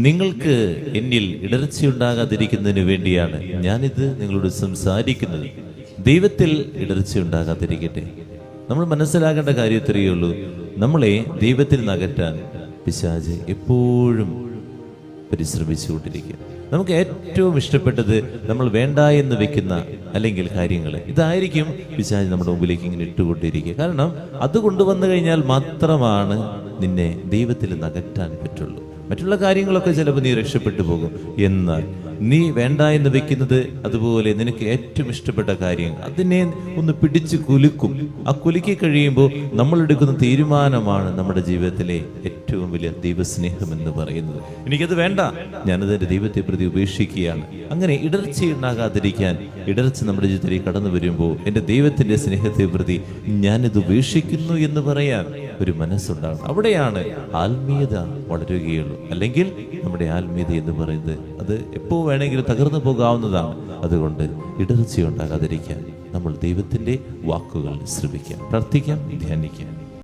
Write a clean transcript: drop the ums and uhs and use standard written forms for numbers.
നിങ്ങൾക്ക് എന്നിൽ ഇടർച്ചയുണ്ടാകാതിരിക്കുന്നതിന് വേണ്ടിയാണ് ഞാനിത് നിങ്ങളോട് സംസാരിക്കുന്നത്. ദൈവത്തിൽ ഇടർച്ചയുണ്ടാകാതിരിക്കട്ടെ. നമ്മൾ മനസ്സിലാക്കേണ്ട കാര്യം ഇത്രയേ ഉള്ളൂ. നമ്മളെ ദൈവത്തിൽ നിന്ന് അകറ്റാൻ പിശാച് എപ്പോഴും പരിശ്രമിച്ചുകൊണ്ടിരിക്കുക. നമുക്ക് ഏറ്റവും ഇഷ്ടപ്പെട്ടത് നമ്മൾ വേണ്ട എന്ന് വെക്കുന്ന അല്ലെങ്കിൽ കാര്യങ്ങൾ, ഇതായിരിക്കും പിശാച് നമ്മുടെ മുമ്പിലേക്ക് ഇങ്ങനെ ഇട്ടുകൊണ്ടിരിക്കുക. കാരണം അത് കൊണ്ടുവന്നു കഴിഞ്ഞാൽ മാത്രമാണ് നിന്നെ ദൈവത്തിൽ നിന്ന് അകറ്റാൻ പറ്റുള്ളൂ. മറ്റുള്ള കാര്യങ്ങളൊക്കെ ചിലപ്പോൾ നീ രക്ഷപ്പെട്ടു പോകും. എന്നാൽ നീ വേണ്ട എന്ന് വെക്കുന്നത്, അതുപോലെ നിനക്ക് ഏറ്റവും ഇഷ്ടപ്പെട്ട കാര്യങ്ങൾ, അതിനെ ഒന്ന് പിടിച്ച് കുലുക്കും. ആ കുലുക്കി കഴിയുമ്പോൾ നമ്മൾ എടുക്കുന്ന തീരുമാനമാണ് നമ്മുടെ ജീവിതത്തിലെ ഏറ്റവും വലിയ ദൈവസ്നേഹം എന്ന് പറയുന്നത്. എനിക്കത് വേണ്ട, ഞാനത് എൻ്റെ ദൈവത്തെ പ്രതി ഉപേക്ഷിക്കുകയാണ്. അങ്ങനെ ഇടർച്ചയുണ്ടാകാതിരിക്കാൻ, ഇടർച്ച നമ്മുടെ ജീവിതത്തിലേക്ക് കടന്നു വരുമ്പോൾ എൻ്റെ ദൈവത്തിൻ്റെ സ്നേഹത്തെ പ്രതി ഞാനിത് ഉപേക്ഷിക്കുന്നു എന്ന് പറയാൻ ഒരു മനസ്സുണ്ടാകും. അവിടെയാണ് ആത്മീയത വളരുകയുള്ളൂ. അല്ലെങ്കിൽ നമ്മുടെ ആത്മീയത എന്ന് പറയുന്നത് അത് എപ്പോൾ വേണമെങ്കിലും തകർന്നു പോകാവുന്നതാണ്. അതുകൊണ്ട് ഇടർച്ചയുണ്ടാകാതിരിക്കാൻ നമ്മൾ ദൈവത്തിൻ്റെ വാക്കുകൾ ശ്രമിക്കാം, പ്രാർത്ഥിക്കാം, ധ്യാനിക്കാം.